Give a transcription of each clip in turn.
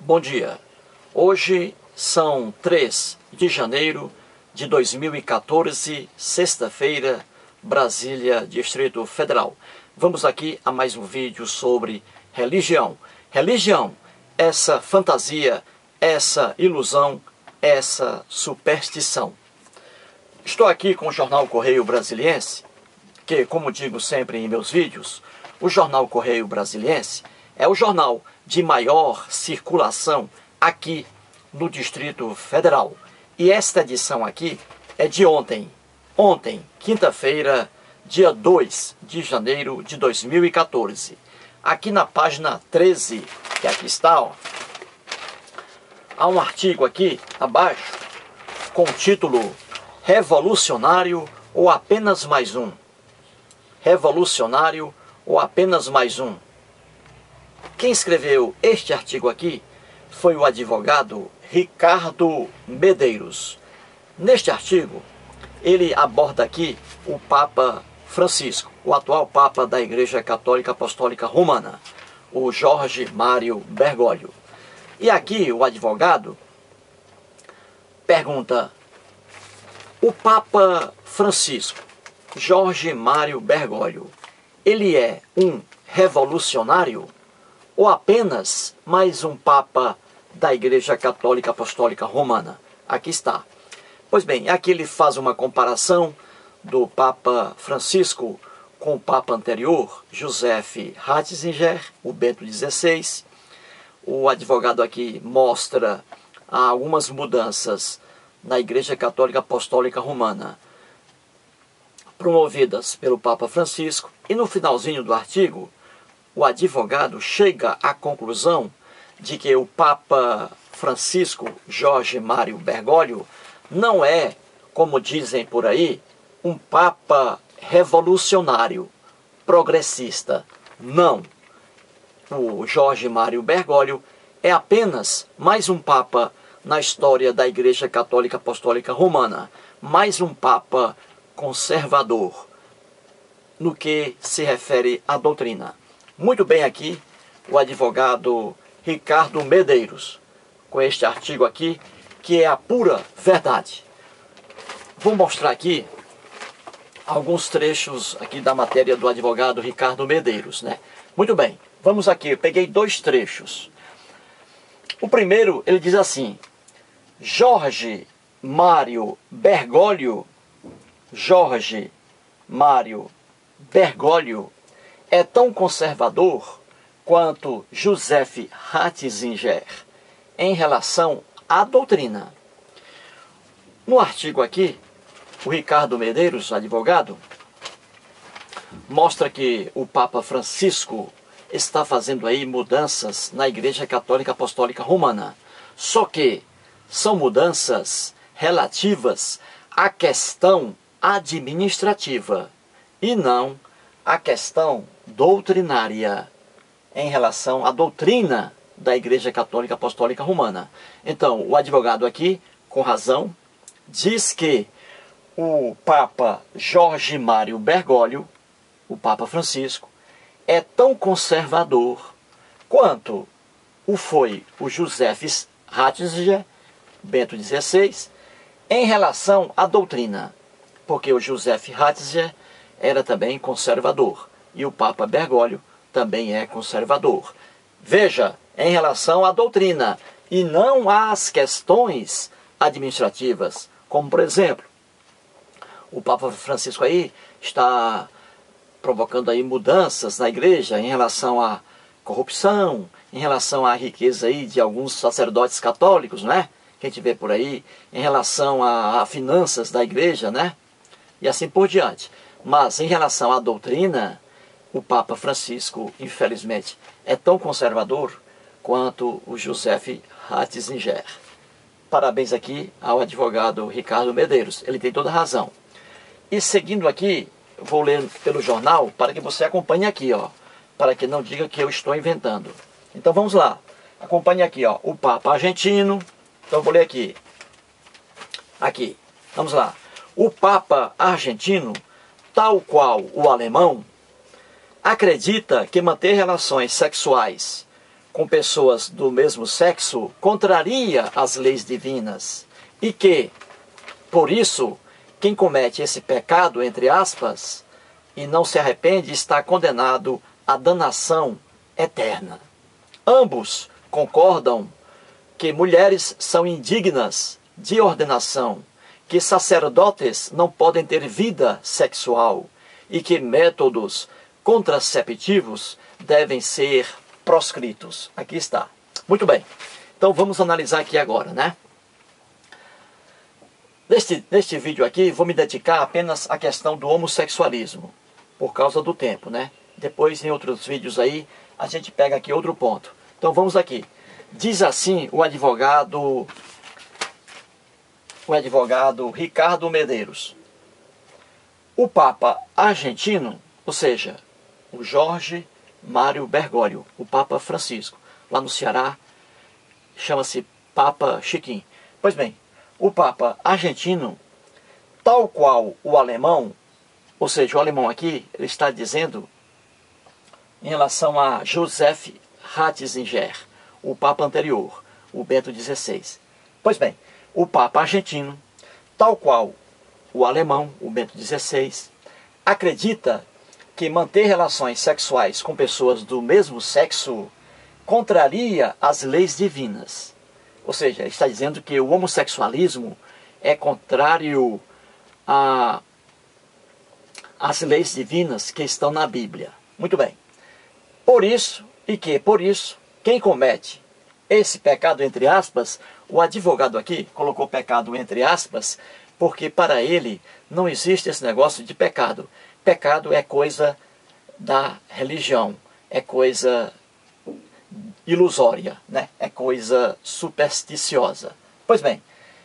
Bom dia. Hoje são 3 de janeiro de 2014, sexta-feira, Brasília, Distrito Federal. Vamos aqui a mais um vídeo sobre religião. Religião, essa fantasia, essa ilusão, essa superstição. Estou aqui com o jornal Correio Brasiliense, que, como digo sempre em meus vídeos, o jornal Correio Brasiliense é o jornal de maior circulação aqui no Distrito Federal. E esta edição aqui é de ontem, quinta-feira, dia 2 de janeiro de 2014. Aqui na página 13, que aqui está, ó, há um artigo aqui abaixo com o título Revolucionário ou apenas mais um? Revolucionário ou apenas mais um? Quem escreveu este artigo aqui foi o advogado Ricardo Medeiros. Neste artigo, ele aborda aqui o Papa Francisco, o atual Papa da Igreja Católica Apostólica Romana, o Jorge Mário Bergoglio. E aqui o advogado pergunta: o Papa Francisco, Jorge Mário Bergoglio, ele é um revolucionário ou apenas mais um Papa da Igreja Católica Apostólica Romana? Aqui está. Pois bem, aqui ele faz uma comparação do Papa Francisco com o Papa anterior, Joseph Ratzinger, o Bento XVI. O advogado aqui mostra algumas mudanças na Igreja Católica Apostólica Romana promovidas pelo Papa Francisco, e no finalzinho do artigo o advogado chega à conclusão de que o Papa Francisco, Jorge Mário Bergoglio, não é, como dizem por aí, um Papa revolucionário, progressista. Não. O Jorge Mário Bergoglio é apenas mais um Papa na história da Igreja Católica Apostólica Romana, mais um Papa conservador no que se refere à doutrina. Muito bem aqui o advogado Ricardo Medeiros, com este artigo aqui, que é a pura verdade. Vou mostrar aqui alguns trechos aqui da matéria do advogado Ricardo Medeiros, né? Muito bem, vamos aqui, eu peguei 2 trechos. O primeiro, ele diz assim: Jorge Mário Bergoglio é tão conservador quanto Joseph Ratzinger em relação à doutrina. No artigo aqui, o Ricardo Medeiros, advogado, mostra que o Papa Francisco está fazendo aí mudanças na Igreja Católica Apostólica Romana. Só que são mudanças relativas à questão administrativa e não à questão doutrinária, em relação à doutrina da Igreja Católica Apostólica Romana. Então, o advogado aqui, com razão, diz que o Papa Jorge Mário Bergoglio, o Papa Francisco, é tão conservador quanto o foi o Joseph Ratzinger, Bento XVI, em relação à doutrina, porque o Joseph Ratzinger era também conservador e o Papa Bergoglio também é conservador. Veja, em relação à doutrina e não às questões administrativas, como por exemplo, o Papa Francisco aí está provocando aí mudanças na igreja em relação à corrupção, em relação à riqueza aí de alguns sacerdotes católicos, né? Que a gente vê por aí, em relação a finanças da igreja, né? E assim por diante. Mas em relação à doutrina, o Papa Francisco, infelizmente, é tão conservador quanto o Joseph Ratzinger. Parabéns aqui ao advogado Ricardo Medeiros, ele tem toda a razão. E seguindo aqui, vou ler pelo jornal para que você acompanhe aqui, ó, para que não diga que eu estou inventando. Então vamos lá, acompanhe aqui, ó, o Papa argentino. Então vou ler aqui. Aqui, vamos lá. O Papa argentino, tal qual o alemão, acredita que manter relações sexuais com pessoas do mesmo sexo contraria as leis divinas e que, por isso, quem comete esse pecado, entre aspas, e não se arrepende, está condenado à danação eterna. Ambos concordam que mulheres são indignas de ordenação, que sacerdotes não podem ter vida sexual e que métodos contraceptivos devem ser proscritos. Aqui está. Muito bem. Então vamos analisar aqui agora, né? Neste vídeo aqui vou me dedicar apenas à questão do homossexualismo, por causa do tempo, né? Depois em outros vídeos aí a gente pega aqui outro ponto. Então vamos aqui. Diz assim o advogado Ricardo Medeiros. O Papa argentino, ou seja, o Jorge Mário Bergoglio, o Papa Francisco, lá no Ceará, chama-se Papa Chiquinho. Pois bem, o Papa argentino, tal qual o alemão, ou seja, o alemão aqui, ele está dizendo em relação a Joseph Ratzinger, o Papa anterior, o Bento XVI. Pois bem, o Papa argentino, tal qual o alemão, o Bento XVI, acredita que manter relações sexuais com pessoas do mesmo sexo contraria as leis divinas. Ou seja, ele está dizendo que o homossexualismo é contrário às leis divinas que estão na Bíblia. Muito bem. Por isso, quem comete esse pecado, entre aspas, o advogado aqui colocou pecado entre aspas, porque para ele não existe esse negócio de pecado. Pecado é coisa da religião, é coisa ilusória, né? É coisa supersticiosa. Pois bem,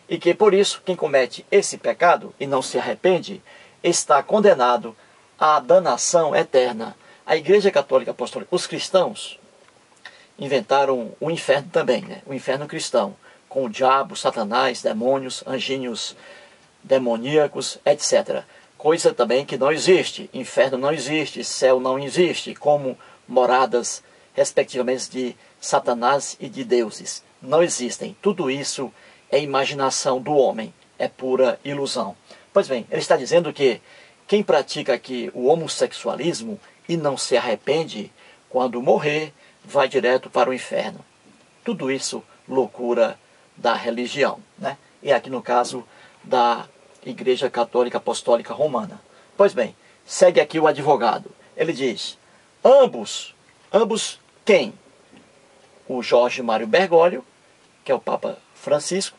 e que por isso quem comete esse pecado e não se arrepende está condenado à danação eterna. A Igreja Católica Apostólica, os cristãos inventaram o inferno também, né? O inferno cristão, com o diabo, Satanás, demônios, anjinhos demoníacos, etc. Coisa também que não existe. Inferno não existe, céu não existe, como moradas, respectivamente, de Satanás e de deuses. Não existem. Tudo isso é imaginação do homem, é pura ilusão. Pois bem, ele está dizendo que quem pratica aqui o homossexualismo e não se arrepende, quando morrer, vai direto para o inferno. Tudo isso, loucura da religião, né? E aqui no caso da Igreja Católica Apostólica Romana. Pois bem, segue aqui o advogado. Ele diz, ambos quem? O Jorge Mário Bergoglio, que é o Papa Francisco,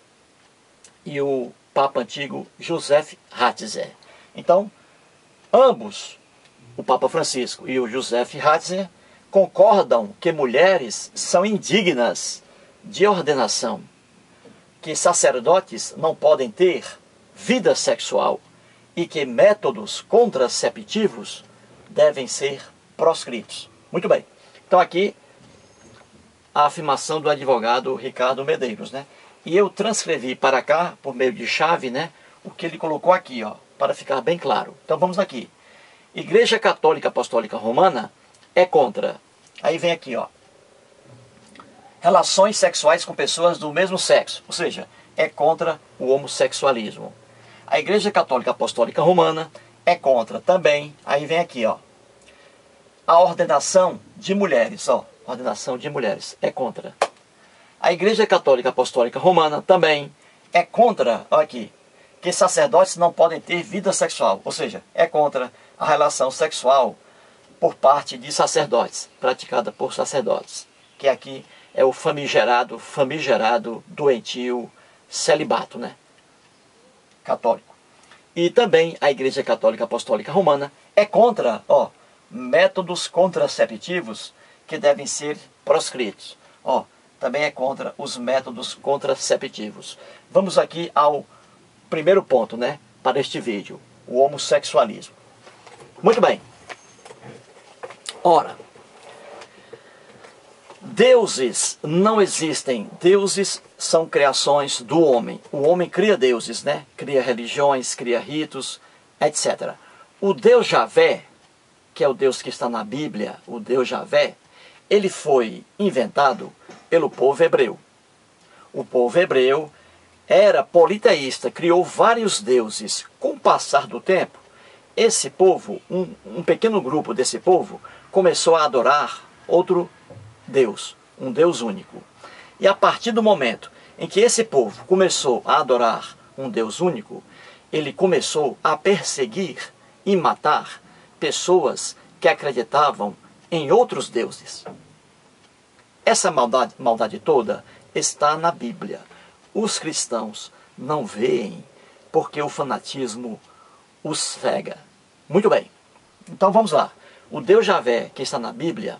e o Papa antigo Joseph Ratzinger. Então, ambos, o Papa Francisco e o Joseph Ratzinger, concordam que mulheres são indignas de ordenação, que sacerdotes não podem ter vida sexual e que métodos contraceptivos devem ser proscritos. Muito bem. Então aqui a afirmação do advogado Ricardo Medeiros, né? E eu transcrevi para cá, por meio de chave, né, o que ele colocou aqui, ó, para ficar bem claro. Então vamos aqui. Igreja Católica Apostólica Romana é contra. Aí vem aqui, ó. Relações sexuais com pessoas do mesmo sexo, ou seja, é contra o homossexualismo. A Igreja Católica Apostólica Romana é contra também, aí vem aqui, ó, a ordenação de mulheres, ó, ordenação de mulheres, é contra. A Igreja Católica Apostólica Romana também é contra, ó aqui, que sacerdotes não podem ter vida sexual, ou seja, é contra a relação sexual por parte de sacerdotes, praticada por sacerdotes, que aqui é o famigerado, doentio celibato, né? Católico. E também a Igreja Católica Apostólica Romana é contra, ó, métodos contraceptivos que devem ser proscritos. Ó, também é contra os métodos contraceptivos. Vamos aqui ao primeiro ponto, né, para este vídeo, o homossexualismo. Muito bem. Ora, deuses não existem. Deuses são criações do homem. O homem cria deuses, né? Cria religiões, cria ritos, etc. O Deus Javé, que é o Deus que está na Bíblia, o Deus Javé, ele foi inventado pelo povo hebreu. O povo hebreu era politeísta, criou vários deuses. Com o passar do tempo, esse povo, um pequeno grupo desse povo, começou a adorar outro Deus, um Deus único. E a partir do momento em que esse povo começou a adorar um Deus único, ele começou a perseguir e matar pessoas que acreditavam em outros deuses. Essa maldade toda está na Bíblia. Os cristãos não veem porque o fanatismo os cega. Muito bem, então vamos lá. O Deus Javé que está na Bíblia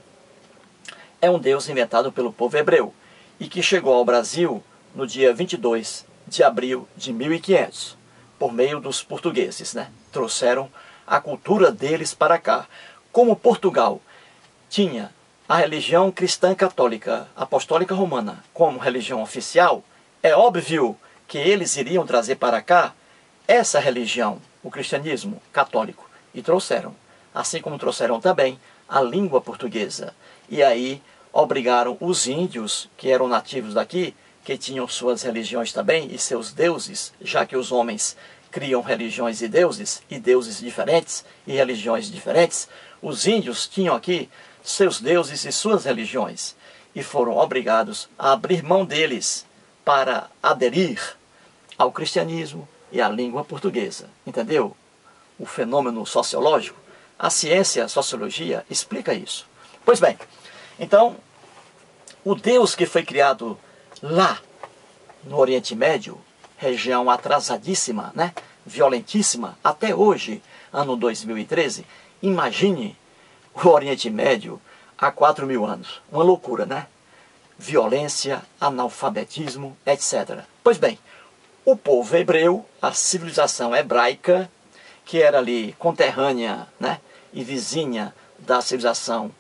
é um Deus inventado pelo povo hebreu e que chegou ao Brasil no dia 22 de abril de 1500, por meio dos portugueses, né? Trouxeram a cultura deles para cá. Como Portugal tinha a religião cristã católica apostólica romana como religião oficial, é óbvio que eles iriam trazer para cá essa religião, o cristianismo católico, e trouxeram. Assim como trouxeram também a língua portuguesa. E aí obrigaram os índios, que eram nativos daqui, que tinham suas religiões também e seus deuses, já que os homens criam religiões e deuses diferentes e religiões diferentes, os índios tinham aqui seus deuses e suas religiões e foram obrigados a abrir mão deles para aderir ao cristianismo e à língua portuguesa. Entendeu? O fenômeno sociológico, a ciência, a sociologia, explica isso. Pois bem, então, o Deus que foi criado lá no Oriente Médio, região atrasadíssima, né? Violentíssima, até hoje, ano 2013, imagine o Oriente Médio há 4.000 anos. Uma loucura, né? Violência, analfabetismo, etc. Pois bem, o povo hebreu, a civilização hebraica, que era ali conterrânea, né, e vizinha da civilização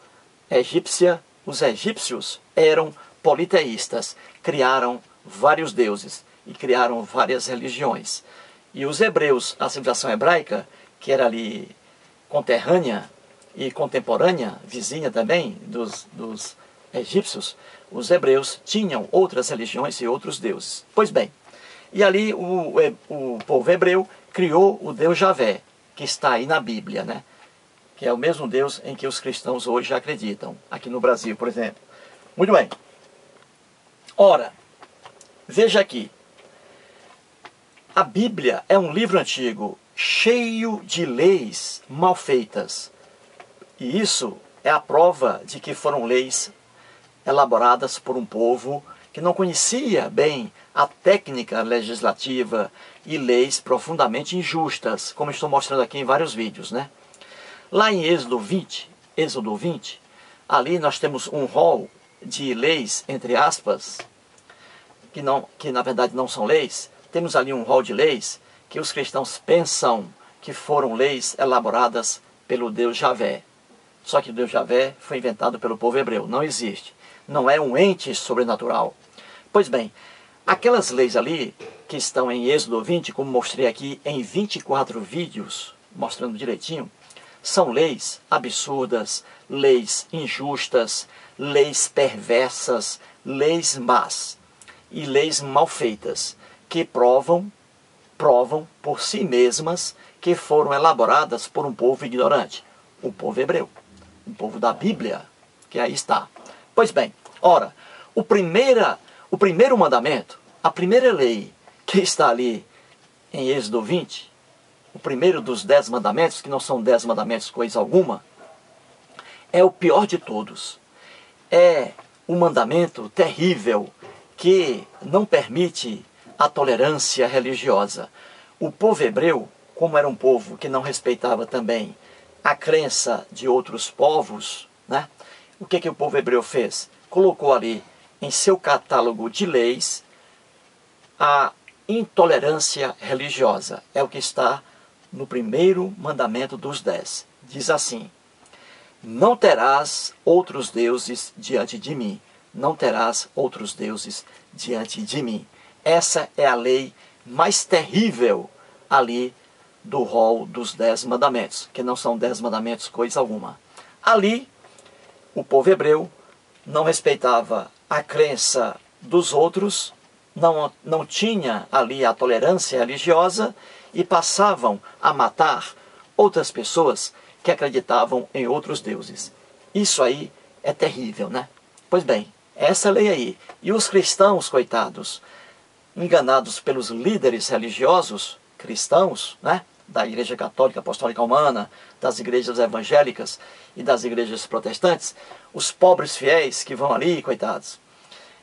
egípcia, os egípcios eram politeístas, criaram vários deuses e criaram várias religiões. E os hebreus, a civilização hebraica, que era ali conterrânea e contemporânea, vizinha também dos egípcios, os hebreus tinham outras religiões e outros deuses. Pois bem, e ali o povo hebreu criou o Deus Javé, que está aí na Bíblia, né? Que é o mesmo Deus em que os cristãos hoje acreditam, aqui no Brasil, por exemplo. Muito bem. Ora, veja aqui. A Bíblia é um livro antigo, cheio de leis mal feitas. E isso é a prova de que foram leis elaboradas por um povo que não conhecia bem a técnica legislativa e leis profundamente injustas, como estou mostrando aqui em vários vídeos, né? Lá em Êxodo 20, ali nós temos um rol de leis, entre aspas, que na verdade não são leis. Temos ali um rol de leis que os cristãos pensam que foram leis elaboradas pelo Deus Javé. Só que o Deus Javé foi inventado pelo povo hebreu, não existe. Não é um ente sobrenatural. Pois bem, aquelas leis ali que estão em Êxodo 20, como mostrei aqui em 24 vídeos, mostrando direitinho, são leis absurdas, leis injustas, leis perversas, leis más e leis mal feitas, que provam por si mesmas que foram elaboradas por um povo ignorante, o povo hebreu, o povo da Bíblia, que aí está. Pois bem, ora, o primeiro mandamento, a primeira lei que está ali em Êxodo 20, o primeiro dos 10 mandamentos, que não são 10 mandamentos coisa alguma, é o pior de todos. É um mandamento terrível que não permite a tolerância religiosa. O povo hebreu, como era um povo que não respeitava também a crença de outros povos, né? O que o povo hebreu fez? Colocou ali em seu catálogo de leis a intolerância religiosa. É o que está no primeiro mandamento dos 10. Diz assim: não terás outros deuses diante de mim. Não terás outros deuses diante de mim. Essa é a lei mais terrível ali do rol dos 10 mandamentos, que não são 10 mandamentos coisa alguma. Ali, o povo hebreu não respeitava a crença dos outros, não tinha ali a tolerância religiosa e passavam a matar outras pessoas que acreditavam em outros deuses. Isso aí é terrível, né? Pois bem, essa lei aí. E os cristãos, coitados, enganados pelos líderes religiosos cristãos, né? Da Igreja Católica Apostólica Romana, das igrejas evangélicas e das igrejas protestantes, os pobres fiéis que vão ali, coitados,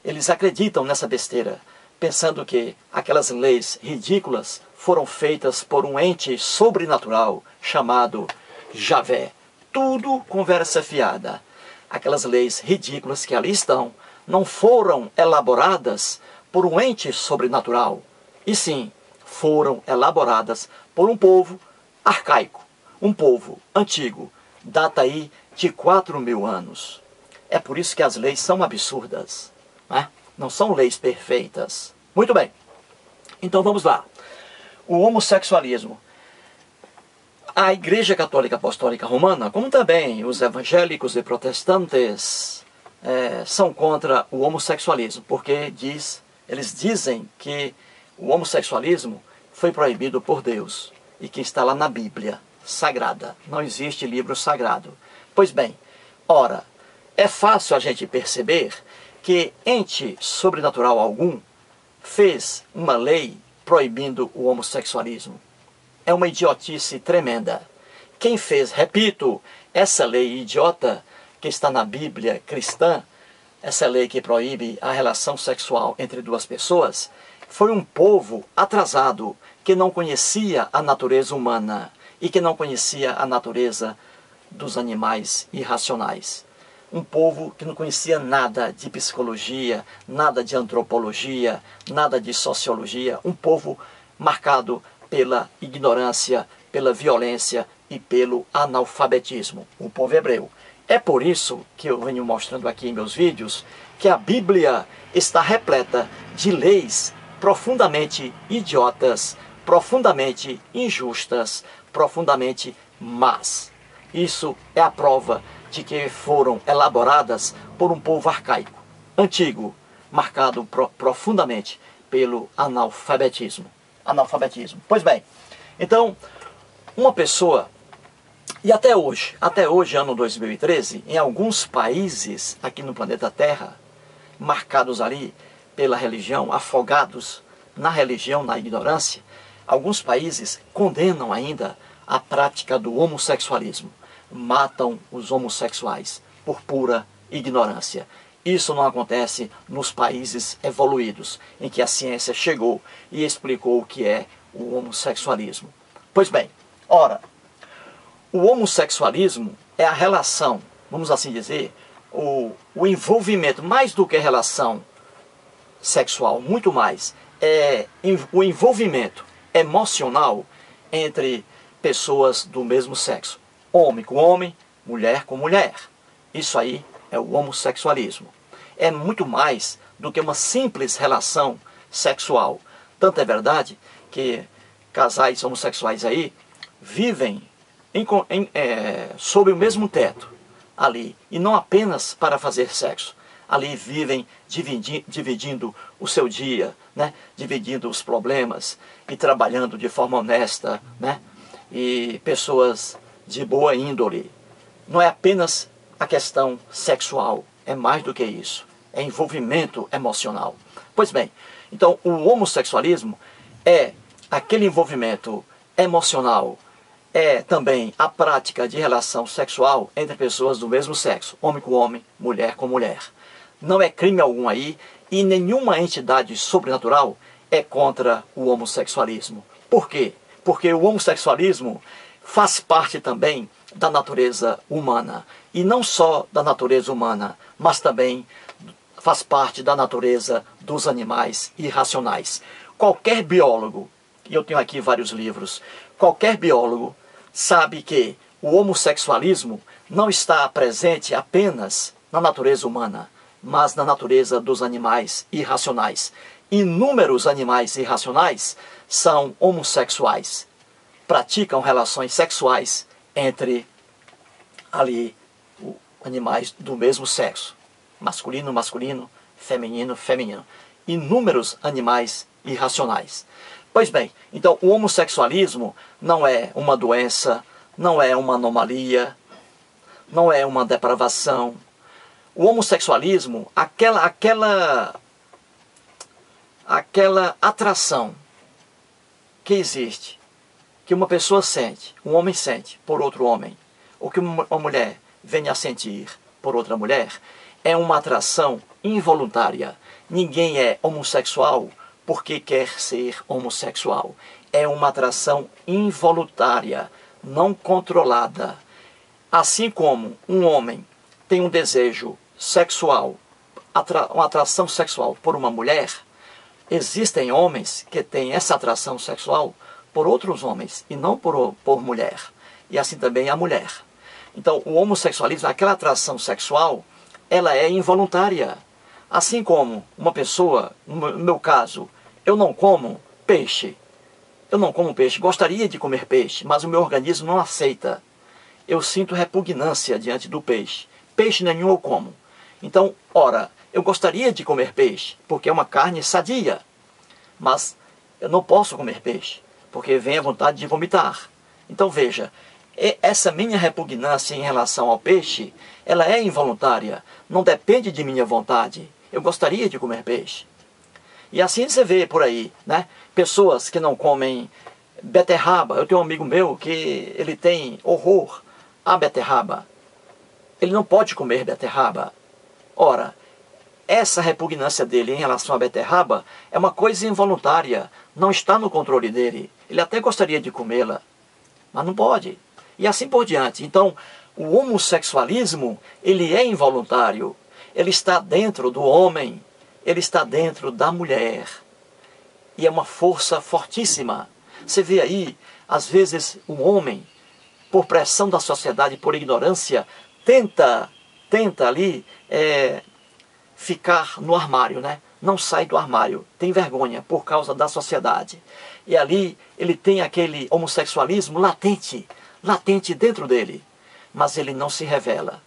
eles acreditam nessa besteira, pensando que aquelas leis ridículas foram feitas por um ente sobrenatural chamado Javé. Tudo conversa fiada. Aquelas leis ridículas que ali estão não foram elaboradas por um ente sobrenatural, e sim foram elaboradas por um povo arcaico, um povo antigo, data aí de 4.000 anos. É por isso que as leis são absurdas, né? Não são leis perfeitas. Muito bem, então vamos lá. O homossexualismo. A Igreja Católica Apostólica Romana, como também os evangélicos e protestantes, são contra o homossexualismo, porque eles dizem que o homossexualismo foi proibido por Deus e que está lá na Bíblia Sagrada. Não existe livro sagrado. Pois bem, ora, é fácil a gente perceber que ente sobrenatural algum fez uma lei proibindo o homossexualismo. É uma idiotice tremenda. Quem fez, repito, essa lei idiota que está na Bíblia cristã, essa lei que proíbe a relação sexual entre duas pessoas, foi um povo atrasado que não conhecia a natureza humana e que não conhecia a natureza dos animais irracionais. Um povo que não conhecia nada de psicologia, nada de antropologia, nada de sociologia. Um povo marcado pela ignorância, pela violência e pelo analfabetismo. O povo hebreu. É por isso que eu venho mostrando aqui em meus vídeos que a Bíblia está repleta de leis profundamente idiotas, profundamente injustas, profundamente más. Isso é a prova de que foram elaboradas por um povo arcaico, antigo, marcado profundamente pelo analfabetismo. Pois bem, então, uma pessoa, e até hoje, ano 2013, em alguns países aqui no planeta Terra, marcados ali pela religião, afogados na religião, na ignorância, alguns países condenam ainda a prática do homossexualismo. Matam os homossexuais por pura ignorância. Isso não acontece nos países evoluídos, em que a ciência chegou e explicou o que é o homossexualismo. Pois bem, ora, o homossexualismo é a relação, vamos assim dizer, o envolvimento, mais do que relação sexual, muito mais, é o envolvimento emocional entre pessoas do mesmo sexo. Homem com homem, mulher com mulher. Isso aí é o homossexualismo. É muito mais do que uma simples relação sexual. Tanto é verdade que casais homossexuais aí vivem sob o mesmo teto ali. E não apenas para fazer sexo. Ali vivem dividindo o seu dia, né? Dividindo os problemas e trabalhando de forma honesta, né? E pessoas de boa índole. Não é apenas a questão sexual, é mais do que isso. É envolvimento emocional. Pois bem, então o homossexualismo é aquele envolvimento emocional, é também a prática de relação sexual entre pessoas do mesmo sexo, homem com homem, mulher com mulher. Não é crime algum aí e nenhuma entidade sobrenatural é contra o homossexualismo. Por quê? Porque o homossexualismo faz parte também da natureza humana. E não só da natureza humana, mas também faz parte da natureza dos animais irracionais. Qualquer biólogo, e eu tenho aqui vários livros, qualquer biólogo sabe que o homossexualismo não está presente apenas na natureza humana, mas na natureza dos animais irracionais. Inúmeros animais irracionais são homossexuais. Praticam relações sexuais entre ali animais do mesmo sexo. masculino, masculino, feminino, feminino. Inúmeros animais irracionais. Pois bem, então o homossexualismo não é uma doença, não é uma anomalia, não é uma depravação. O homossexualismo, aquela atração que existe, que uma pessoa sente, um homem sente por outro homem, ou que uma mulher venha a sentir por outra mulher, é uma atração involuntária. Ninguém é homossexual porque quer ser homossexual. É uma atração involuntária, não controlada. Assim como um homem tem um desejo sexual, uma atração sexual por uma mulher, existem homens que têm essa atração sexual por outros homens e não por mulher. E assim também a mulher. Então, o homossexualismo, aquela atração sexual, ela é involuntária. Assim como uma pessoa, no meu caso, eu não como peixe. Eu não como peixe, gostaria de comer peixe, mas o meu organismo não aceita. Eu sinto repugnância diante do peixe. Peixe nenhum eu como. Então, ora, eu gostaria de comer peixe, porque é uma carne sadia. Mas eu não posso comer peixe, porque vem a vontade de vomitar. Então veja, essa minha repugnância em relação ao peixe, ela é involuntária, não depende de minha vontade. Eu gostaria de comer peixe. E assim você vê por aí, né? Pessoas que não comem beterraba. Eu tenho um amigo meu que ele tem horror à beterraba. Ele não pode comer beterraba. Ora, essa repugnância dele em relação à beterraba é uma coisa involuntária, não está no controle dele. Ele até gostaria de comê-la, mas não pode. E assim por diante. Então, o homossexualismo, ele é involuntário. Ele está dentro do homem, ele está dentro da mulher. E é uma força fortíssima. Você vê aí, às vezes, um homem, por pressão da sociedade, por ignorância, tenta ali ficar no armário, né? Não sai do armário, tem vergonha por causa da sociedade. E ali ele tem aquele homossexualismo latente dentro dele, mas ele não se revela.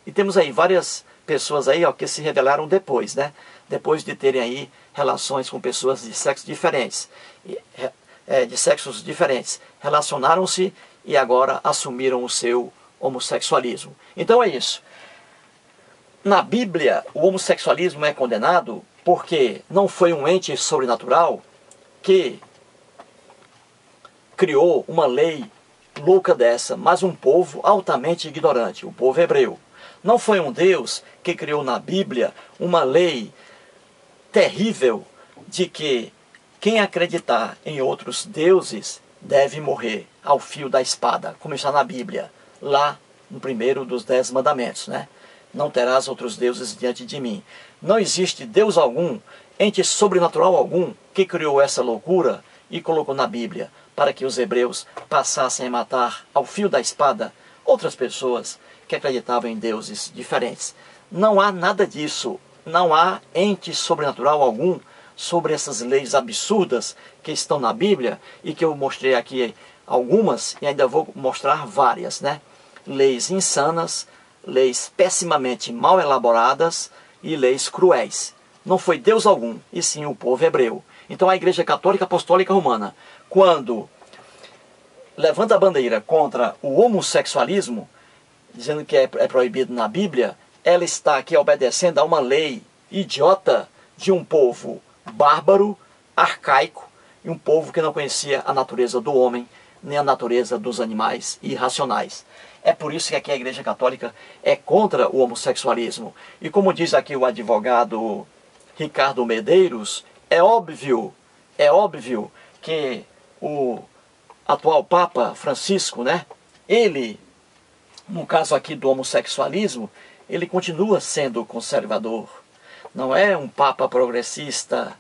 E temos aí várias pessoas aí, ó, que se revelaram depois, né? Depois de terem aí relações com pessoas de sexos diferentes, relacionaram-se e agora assumiram o seu homossexualismo. Então é isso. Na Bíblia, o homossexualismo é condenado porque não foi um ente sobrenatural que criou uma lei louca dessa, mas um povo altamente ignorante, o povo hebreu. Não foi um Deus que criou na Bíblia uma lei terrível de que quem acreditar em outros deuses deve morrer ao fio da espada, como está na Bíblia, lá no primeiro dos 10 mandamentos, né? Não terás outros deuses diante de mim. Não existe Deus algum, ente sobrenatural algum, que criou essa loucura e colocou na Bíblia para que os hebreus passassem a matar ao fio da espada outras pessoas que acreditavam em deuses diferentes. Não há nada disso. Não há ente sobrenatural algum sobre essas leis absurdas que estão na Bíblia e que eu mostrei aqui algumas e ainda vou mostrar várias, né? Leis insanas, leis pessimamente mal elaboradas e leis cruéis. Não foi Deus algum, e sim o povo hebreu. Então a Igreja Católica Apostólica Romana, quando levanta a bandeira contra o homossexualismo, dizendo que é proibido na Bíblia, ela está aqui obedecendo a uma lei idiota de um povo bárbaro, arcaico, e um povo que não conhecia a natureza do homem, nem a natureza dos animais irracionais. É por isso que aqui a Igreja Católica é contra o homossexualismo. E como diz aqui o advogado Ricardo Medeiros, é óbvio que o atual Papa Francisco, né, ele, no caso aqui do homossexualismo, ele continua sendo conservador. Não é um Papa progressista.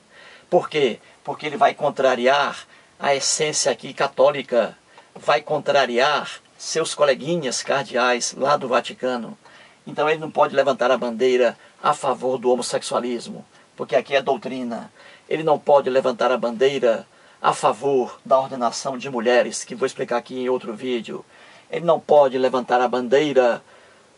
Por quê? Porque ele vai contrariar a essência aqui católica, vai contrariar seus coleguinhas cardeais lá do Vaticano. Então ele não pode levantar a bandeira a favor do homossexualismo, porque aqui é doutrina. Ele não pode levantar a bandeira a favor da ordenação de mulheres, que vou explicar aqui em outro vídeo. Ele não pode levantar a bandeira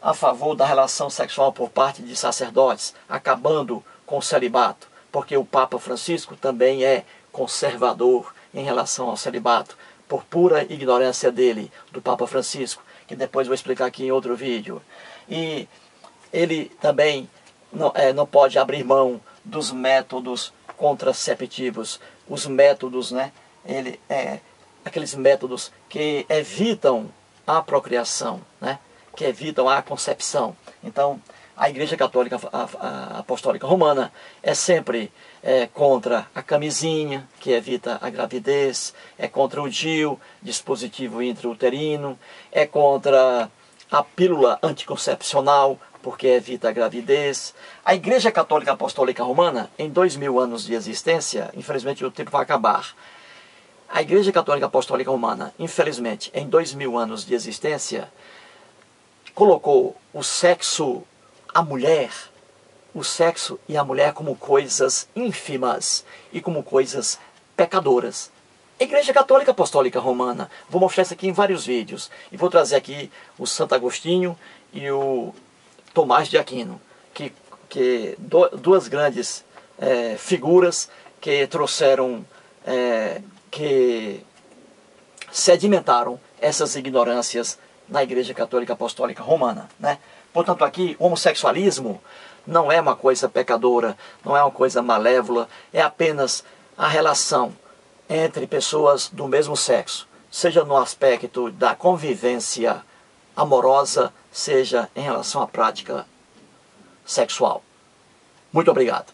a favor da relação sexual por parte de sacerdotes, acabando com o celibato, porque o Papa Francisco também é conservador em relação ao celibato, por pura ignorância dele, do Papa Francisco, que depois vou explicar aqui em outro vídeo. E ele também não pode abrir mão dos métodos contraceptivos, os métodos, né? Aqueles métodos que evitam a procriação, né? Que evitam a concepção. Então, a Igreja Católica Apostólica Romana é sempre contra a camisinha, que evita a gravidez, é contra o DIU, dispositivo intrauterino, é contra a pílula anticoncepcional, porque evita a gravidez. A Igreja Católica Apostólica Romana, em 2000 anos de existência, infelizmente o tempo vai acabar, a Igreja Católica Apostólica Romana, infelizmente, em 2000 anos de existência, colocou o sexo, a mulher, o sexo e a mulher como coisas ínfimas e como coisas pecadoras. A Igreja Católica Apostólica Romana, vou mostrar isso aqui em vários vídeos, e vou trazer aqui o Santo Agostinho e o Tomás de Aquino, duas grandes figuras que trouxeram, que sedimentaram essas ignorâncias na Igreja Católica Apostólica Romana, né? Portanto, aqui, o homossexualismo não é uma coisa pecadora, não é uma coisa malévola, é apenas a relação entre pessoas do mesmo sexo, seja no aspecto da convivência amorosa, seja em relação à prática sexual. Muito obrigado.